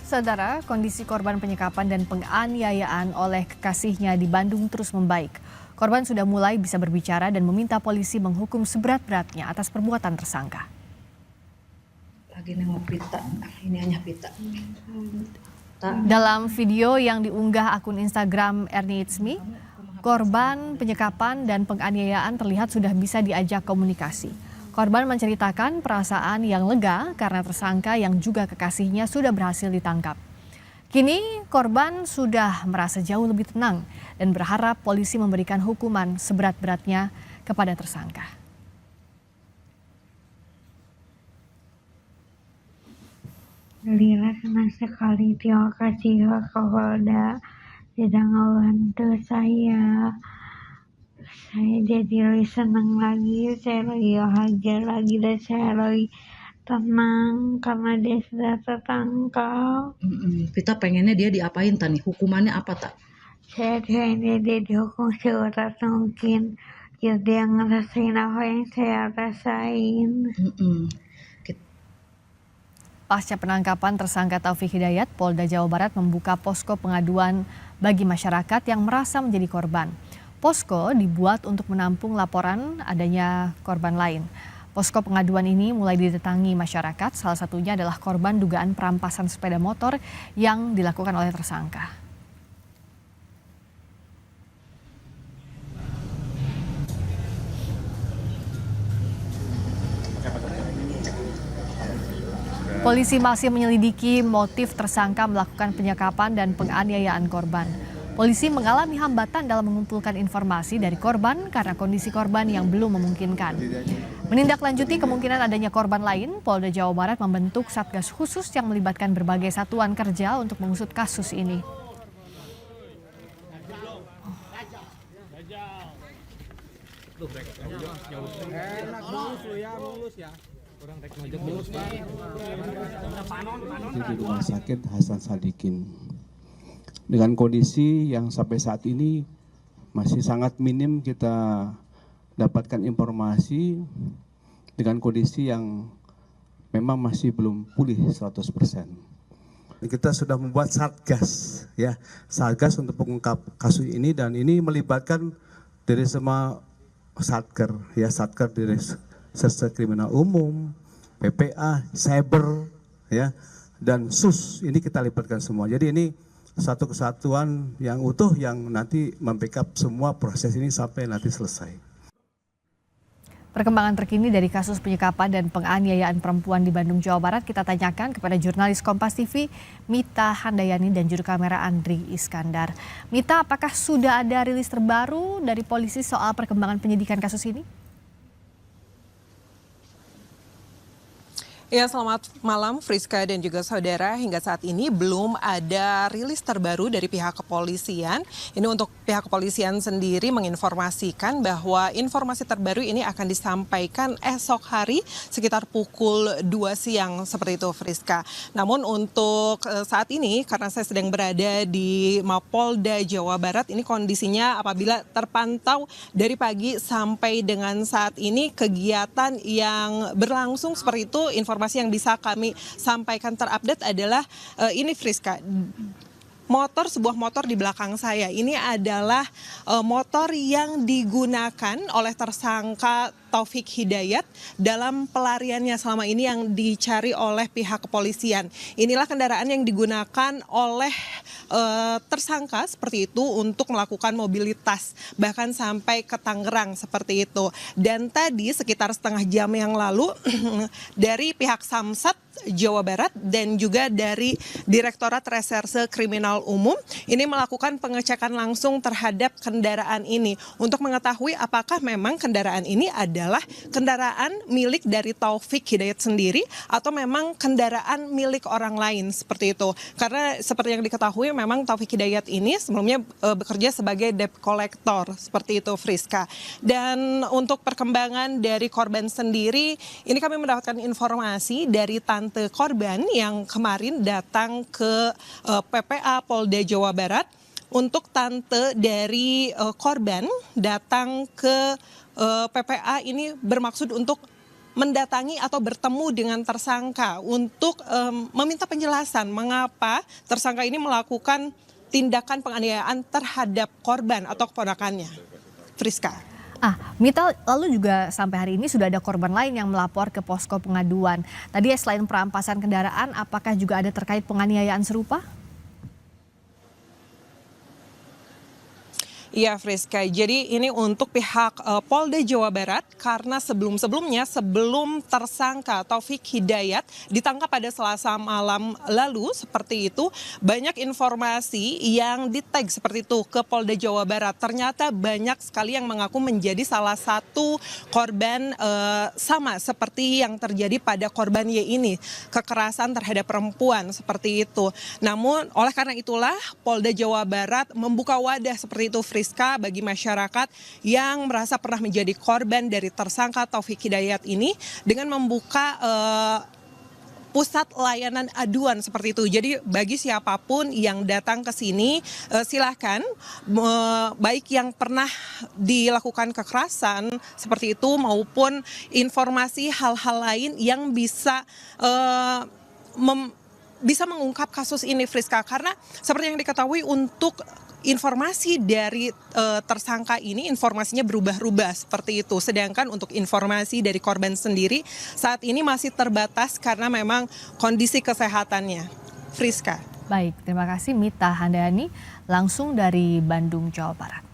Saudara, kondisi korban penyekapan dan penganiayaan oleh kekasihnya di Bandung terus membaik. Korban sudah mulai bisa berbicara dan meminta polisi menghukum seberat-beratnya atas perbuatan tersangka. Lagi nengok pita, ini hanya pita. Dalam video yang diunggah akun Instagram Ernie It's Me, korban penyekapan dan penganiayaan terlihat sudah bisa diajak komunikasi. Korban menceritakan perasaan yang lega karena tersangka yang juga kekasihnya sudah berhasil ditangkap. Kini korban sudah merasa jauh lebih tenang dan berharap polisi memberikan hukuman seberat-beratnya kepada tersangka. Alhamdulillah senang sekali, terima kasih Pak Kapolda sudah ngebantu saya. Saya jadi lebih senang lagi, saya lagi bahagia lagi dan saya lagi tenang karena dia sudah tertangkap. Kita pengennya dia diapain Tani? Hukumannya apa tak? Saya pengen dia dihukum seberat mungkin, biar dia ngerasain apa yang saya rasain. Pasca penangkapan tersangka Taufik Hidayat, Polda Jawa Barat membuka posko pengaduan bagi masyarakat yang merasa menjadi korban. Posko dibuat untuk menampung laporan adanya korban lain. Posko pengaduan ini mulai didatangi masyarakat, salah satunya adalah korban dugaan perampasan sepeda motor yang dilakukan oleh tersangka. Polisi masih menyelidiki motif tersangka melakukan penyekapan dan penganiayaan korban. Polisi mengalami hambatan dalam mengumpulkan informasi dari korban karena kondisi korban yang belum memungkinkan. Menindaklanjuti kemungkinan adanya korban lain, Polda Jawa Barat membentuk Satgas khusus yang melibatkan berbagai satuan kerja untuk mengusut kasus ini. Di Rumah Sakit Hasan Sadikin dengan kondisi yang sampai saat ini masih sangat minim kita dapatkan informasi, dengan kondisi yang memang masih belum pulih 100%. Kita sudah membuat satgas, ya, satgas untuk mengungkap kasus ini, dan ini melibatkan dari semua satker, ya, satker dari Reserse Kriminal Umum, PPA, Cyber, ya, dan SUS. Ini kita libatkan semua. Jadi ini satu kesatuan yang utuh yang nanti membackup semua proses ini sampai nanti selesai. Perkembangan terkini dari kasus penyekapan dan penganiayaan perempuan di Bandung, Jawa Barat kita tanyakan kepada jurnalis Kompas TV Mita Handayani dan juru kamera Andri Iskandar. Mita, apakah sudah ada rilis terbaru dari polisi soal perkembangan penyidikan kasus ini? Ya, selamat malam Friska dan juga saudara. Hingga saat ini belum ada rilis terbaru dari pihak kepolisian. Ini untuk pihak kepolisian sendiri menginformasikan bahwa informasi terbaru ini akan disampaikan esok hari sekitar pukul 2 siang seperti itu Friska. Namun untuk saat ini karena saya sedang berada di Mapolda Jawa Barat, ini kondisinya apabila terpantau dari pagi sampai dengan saat ini kegiatan yang berlangsung seperti itu. Informasi yang bisa kami sampaikan terupdate adalah ini Friska, sebuah motor di belakang saya ini adalah motor yang digunakan oleh tersangka Taufik Hidayat dalam pelariannya selama ini yang dicari oleh pihak kepolisian. Inilah kendaraan yang digunakan oleh tersangka seperti itu untuk melakukan mobilitas bahkan sampai ke Tangerang seperti itu. Dan tadi sekitar setengah jam yang lalu dari pihak Samsat Jawa Barat dan juga dari Direktorat Reserse Kriminal Umum ini melakukan pengecekan langsung terhadap kendaraan ini untuk mengetahui apakah memang kendaraan ini adalah kendaraan milik dari Taufik Hidayat sendiri atau memang kendaraan milik orang lain seperti itu. Karena seperti yang diketahui memang Taufik Hidayat ini sebelumnya bekerja sebagai debt collector seperti itu Friska. Dan untuk perkembangan dari korban sendiri ini kami mendapatkan informasi dari tante korban yang kemarin datang ke PPA Polda Jawa Barat. Untuk tante dari korban datang ke PPA ini bermaksud untuk mendatangi atau bertemu dengan tersangka untuk meminta penjelasan mengapa tersangka ini melakukan tindakan penganiayaan terhadap korban atau keponakannya. Friska. Mita, lalu juga sampai hari ini sudah ada korban lain yang melapor ke posko pengaduan. Tadi selain perampasan kendaraan, apakah juga ada terkait penganiayaan serupa? Iya Friska, jadi ini untuk pihak Polda Jawa Barat karena sebelum-sebelumnya sebelum tersangka Taufik Hidayat ditangkap pada Selasa malam lalu seperti itu, banyak informasi yang di-tag seperti itu ke Polda Jawa Barat. Ternyata banyak sekali yang mengaku menjadi salah satu korban sama seperti yang terjadi pada korban Y ini, kekerasan terhadap perempuan seperti itu. Namun oleh karena itulah Polda Jawa Barat membuka wadah seperti itu Friska, bagi masyarakat yang merasa pernah menjadi korban dari tersangka Taufik Hidayat ini dengan membuka pusat layanan aduan seperti itu. Jadi bagi siapapun yang datang ke sini silahkan, baik yang pernah dilakukan kekerasan seperti itu maupun informasi hal-hal lain yang bisa mengungkap kasus ini Friska, karena seperti yang diketahui untuk informasi dari tersangka ini informasinya berubah-ubah seperti itu. Sedangkan untuk informasi dari korban sendiri saat ini masih terbatas karena memang kondisi kesehatannya. Friska. Baik, terima kasih Mita Handayani langsung dari Bandung, Jawa Barat.